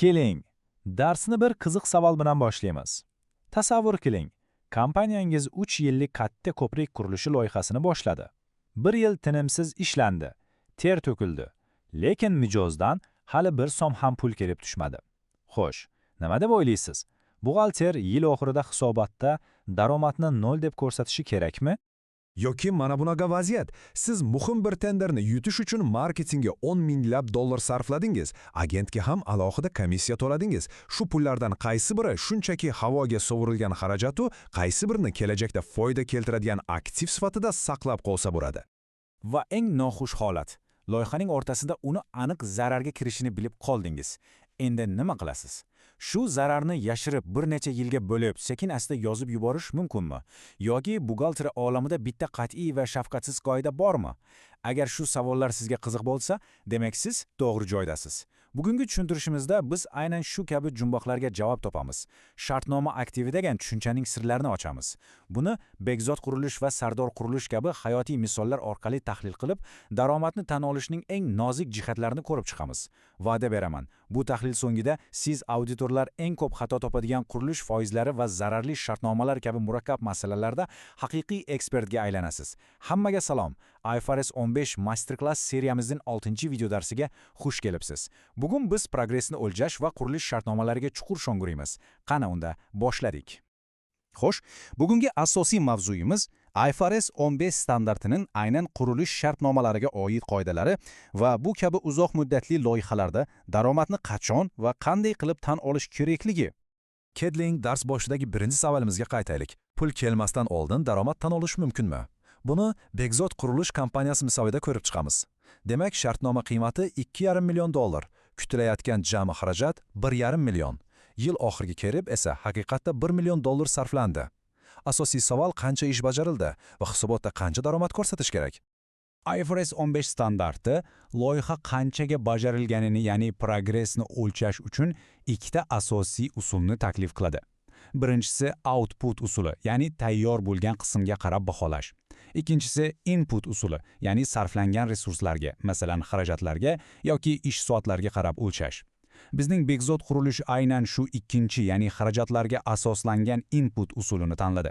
Keling, darsni bir qiziq savol bilan boshlaymiz. Tasavvur qiling, kompaniyangiz 3 yillik katta ko'prik qurilishi loyihasini boshladi. 1 yil tinimsiz ishlandi, ter to'kildi, lekin mijozdan hali bir so'm ham pul kelib tushmadi. Xo'sh, nima deb o'ylaysiz? Buxgalter yil oxirida hisobotda daromadni 0 deb ko'rsatishi kerakmi? Yoki mana bunaqa vaziyat. Siz muhim bir tenderni yutish uchun marketingga 10 minglab dollar sarfladingiz, agentga ham alohida komissiya to'ladingiz. Shu pullardan qaysi biri shunchaki havoga sovurilgan xarajat u, qaysi birini kelajakda foyda keltiradigan aktiv sifatida saqlab qolsa bo'ladi. Va eng noxush holat, loyihaning o'rtasida uni aniq zararga kirishini bilib qoldingiz. Endi nima qilasiz? Shu zararni yashirib bir necha yilga bo'lib, sekin-asta yozib yuborish mumkinmi? Yoki buxgalter olamida bitta qat'iy va shafqatsiz qoida bormi? Agar shu savollar sizga qiziq bo'lsa, demak siz to'g'ri joydasiz. Bugungi tushuntirishimizda biz aynan shu kabi jumboqlarga javob topamiz. Shartnoma aktivi degan tushunchaning sirlarini ochamiz. Buni Bekzod qurilish va Sardor qurilish kabi hayotiy misollar orqali tahlil qilib, daromadni tan olishning eng nozik jihatlarini ko'rib chiqamiz. Va'da beraman, bu tahlil so'ngida siz auditorlar eng ko'p xato topadigan qurilish foizlari va zararli shartnomalar kabi murakkab masalalarda haqiqiy ekspertga aylanasiz. Hammaga salom. IFRS 15 Masterclass seriyamizning 6-video darsiga xush kelibsiz. Bugun biz progressni o'lchash va qurilish shartnomalariga chuqur sho'ng'iramiz. Qani unda boshladik. Xo'sh, bugungi asosiy mavzuyimiz IFRS 15 standartining aynan qurilish shartnomalariga oid qoidalari va bu kabi uzoq muddatli loyihalarda daromadni qachon va qanday qilib tan olish kerakligi. Keling, dars boshidagi birinchi savolimizga qaytaylik. Pul kelmasdan oldin daromad tan olish mumkinmi? Buni Bekzod qurilish kompaniyasi misolida ko'rib chiqamiz. Demak, shartnoma qiymati 2,5 million dollar, kutilayotgan jami xarajat 1,5 million. Yil oxiriga kelib esa haqiqatda 1 million dollar sarflandi. Asosiy savol qancha ish bajarildi va hisobotda qancha daromad ko'rsatish kerak? IFRS 15 standarti loyiha qanchaga bajarilganini, ya'ni progressni o'lchash uchun ikkita asosiy usulni taklif qiladi. Birinchisi output usuli, ya'ni tayyor bo'lgan qismga qarab baholash. Ikkinchisi input usuli, ya'ni sarflangan resurslarga, masalan xarajatlarga yoki ish soatlariga qarab o'lchash. Bizning Bekzod qurilish aynan shu ikkinchi, ya'ni xarajatlarga asoslangan input usulini tanladi.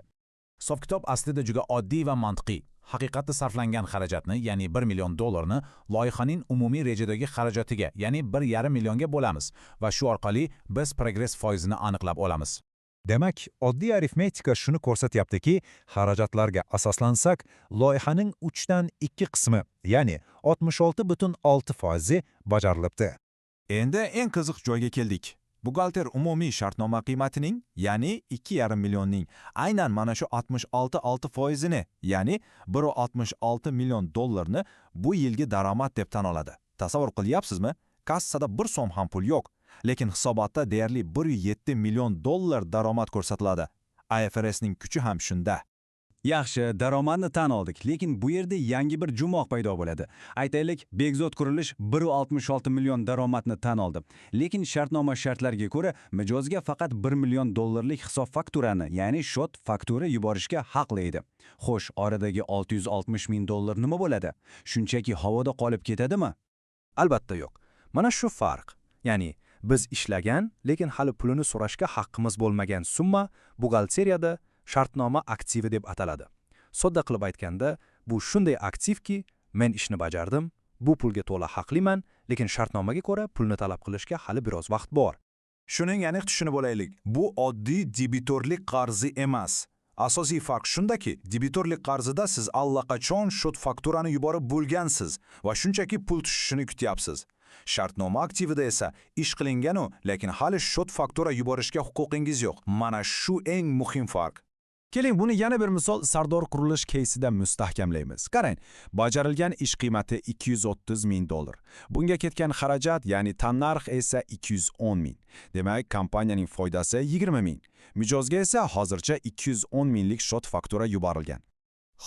Hisob-kitob aslida juda oddiy va mantiqiy. Haqiqatda sarflangan xarajatni, ya'ni 1 million dollarni loyihaning umumiy rejadagi xarajatiga, ya'ni 1,5 millionga bo'lamiz va shu orqali biz progress foizini aniqlab olamiz. Demak, oddiy arifmetika shuni ko'rsatyaptiki, xarajatlarga asoslansak, loyihaning 3 dan 2 qismi, ya'ni 66,6% bajarilibdi. Endi eng qiziq joyga keldik. Buxgalter umumiy shartnoma qiymatining, ya'ni 2,5 millionning aynan mana shu 66,6%ni, ya'ni 1,66 million dollarni bu yilgi daromad deb tan oladi. Tasavvur qilyapsizmi? Kassada 1 so'm ham pul yo'q, lekin hisobotda deyarli 1,7 million dollar daromad ko'rsatiladi. IFRSning kuchi ham shunda. Yaxshi, daromadni tan oldik, lekin bu yerda yangi bir jumoq paydo bo'ladi. Aytaylik, Bekzod qurilish 1,66 million daromadni tan oldi. Lekin shartnoma shartlariga ko'ra mijozga faqat 1 million dollarlik hisob fakturani, ya'ni shot faktura yuborishga haqli edi. Xo'sh, oradagi 660 ming dollar nima bo'ladi? Shunchaki havoda qolib ketadimi? Albatta yo'q. Mana shu farq. Ya'ni biz ishlagan, lekin hali pulini so'rashga haqqimiz bo'lmagan summa buxgalteriyada shartnoma aktivi deb ataladi. Sodda qilib aytganda, bu shunday aktivki, men ishni bajardim, bu pulga to'la haqliman, lekin shartnomaga ko'ra pulni talab qilishga hali biroz vaqt bor. Shuning aniq tushunib olaylik. Bu oddiy debitorlik qarzi emas. Asosiy farq shundaki, debitorlik qarzida siz allaqachon shot fakturani yuborib bo'lgansiz va shunchaki pul tushishini kutyapsiz. Shartnoma aktivida esa ish qilingan-u, lekin hali shot faktura yuborishga huquqingiz yo'q. Mana shu eng muhim farq. Keling, buni yana bir misol Sardor qurilish keysida mustahkamlaymiz. Qarang, bajarilgan ish qiymati 230 ming dollar. Bunga ketgan xarajat, ya'ni tannarx esa 210 ming. Demak, kompaniyaning foydasi 20 ming. Mijozga esa hozircha 210 minglik shot faktura yuborilgan.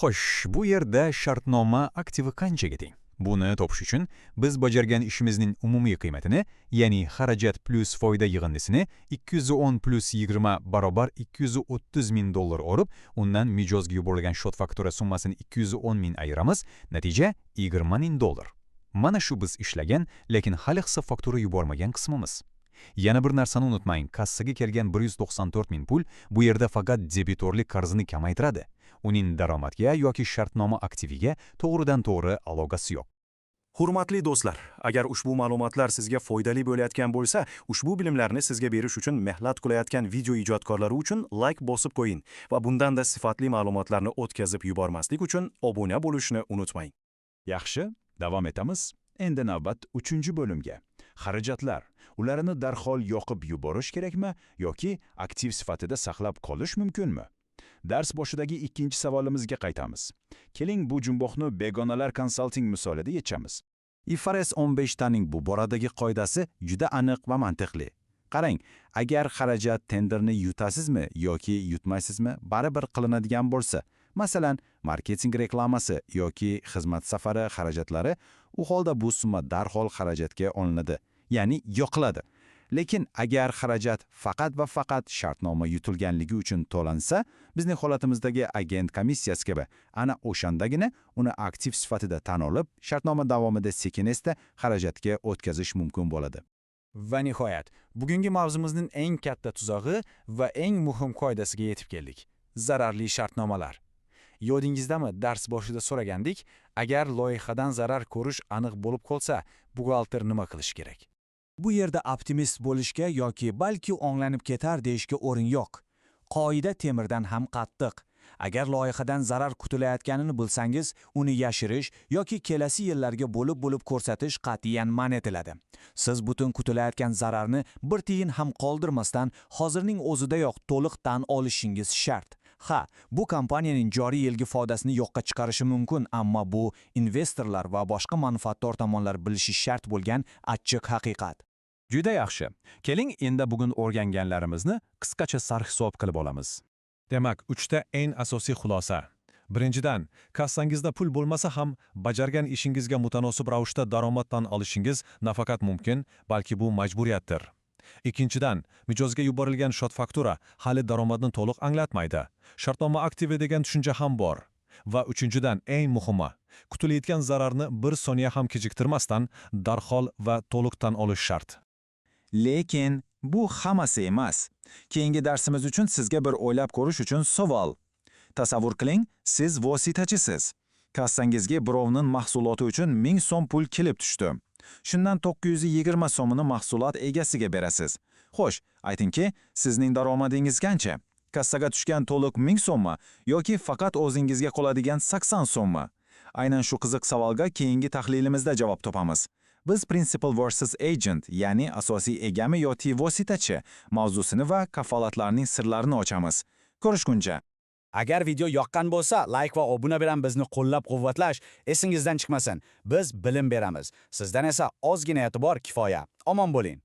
Xo'sh, bu yerda shartnoma aktivi qanchaga teng? Buni topish uchun biz bajargan ishimizning umumiy qiymatini, ya'ni xarajat plus foyda yig'indisini 210 plus 20 barobar 230 ming dollar olib, undan mijozga yuborilgan shot faktura summasini 210 ming ayiramiz, natija 20 ming dollar. Mana shu biz ishlagan, lekin hali hisob faktura yubormagan qismimiz. Yana bir narsani unutmang, kassaga kelgan 194 ming pul bu yerda faqat debitorlik qarzini kamaytiradi. Uning daromadga yoki shartnoma aktiviga to'g'ridan-to'g'ri aloqasi yo'q. Hurmatli do'stlar, agar ushbu ma'lumotlar sizga foydali bo'layotgan bo'lsa, ushbu bilimlarni sizga berish uchun mehnat qilayotgan video ijodkorlari uchun like bosib qo'ying va bundan-da sifatli ma'lumotlarni o'tkazib yubormaslik uchun obuna bo'lishni unutmang. Yaxshi, davom etamiz. Endi navbat 3-bo'limga. Xarajatlar. Ularni darhol yoqib yuborish kerakmi yoki aktiv sifatida saqlab qolish mumkinmi? Dars boshidagi ikkinchi savolimizga qaytamiz. Keling bu jumboqni begonalar konsalting misolida yechamiz. IFRS 15 taning bu boradagi qoidasi juda aniq va mantiqli. Qarang, agar xarajat tenderni yutasizmi yoki yutmaysizmi, baribir qilinadigan bo'lsa, masalan, marketing reklamasi yoki xizmat safari xarajatlari, u holda bu summa darhol xarajatga olinadi, ya'ni yoqiladi. Lekin agar xarajat faqat va faqat shartnoma yutilganligi uchun to'lansa, bizning holatimizdagi agent komissiyasi kabi, ana o'shandagina uni aktiv sifatida tan olib, shartnoma davomida sekin-asta xarajatga o'tkazish mumkin bo'ladi. Va nihoyat, bugungi mavzumizning eng katta tuzog'i va eng muhim qoidasiga yetib keldik. Zararli shartnomalar. Yodingizdami, dars boshida so'ragandik, agar loyihadan zarar ko'rish aniq bo'lib qolsa, buxgalter nima qilish kerak? Bu yerda optimist bo'lishga yoki balki o'nglanib ketar deyishga o'rin yo'q. Qoida temirdan ham qattiq. Agar loyihadan zarar kutilayotganini bilsangiz, uni yashirish yoki kelasi yillarga bo'lib ko'rsatish qat'iyan man etiladi. Siz butun kutilayotgan zararni bir tiyin ham qoldirmasdan hozirning o'zidayoq to'liq tan olishingiz shart. Ha, bu kompaniyaning joriy yilgi foydasini yo'qqa chiqarishi mumkin, ammo bu investorlar va boshqa manfaatdor tomonlar bilishi shart bo'lgan achchiq haqiqat. Juda yaxshi. Keling endi bugun o'rganganlarimizni qisqacha sarhisob qilib olamiz. Demak, 3 ta eng asosiy xulosa. Birinchidan, kassangizda pul bo'lmasa ham bajargan ishingizga mutanosib ravishda daromaddan olishingiz nafaqat mumkin, balki bu majburiyatdir. Ikkinchidan, mijozga yuborilgan shot faktura hali daromadni to'liq anglatmaydi. Shartnoma aktivi degan tushuncha ham bor. Va uchinchidan, eng muhimi, kutilayotgan zararni bir soniya ham kechiktirmasdan darhol va to'liq tan olish shart. Lekin bu hammasi emas. Keyingi darsimiz uchun sizga bir o'ylab ko'rish uchun savol. Tasavvur qiling, siz vositachisiz. Kassangizga birovning mahsuloti uchun 1000 so'm pul kelib tushdi. Shundan 920 so'mini mahsulot egasiga berasiz. Xo'sh, aytingki, sizning daromadingiz qancha? Kassaga tushgan to'liq 1000 so'mmi yoki faqat o'zingizga qoladigan 80 so'mmi? Aynan shu qiziq savolga keyingi tahlilimizda javob topamiz. Biz principal versus agent, ya'ni asosiy egami yoki vositachi mavzusini va kafolatlarning sirlarini ochamiz. Ko'rishguncha. Agar video yoqqan bo'lsa, like va obuna bilan bizni qo'llab-quvvatlash esingizdan chiqmasin. Biz bilim beramiz. Sizdan esa ozgina e'tibor kifoya. Omon bo'ling.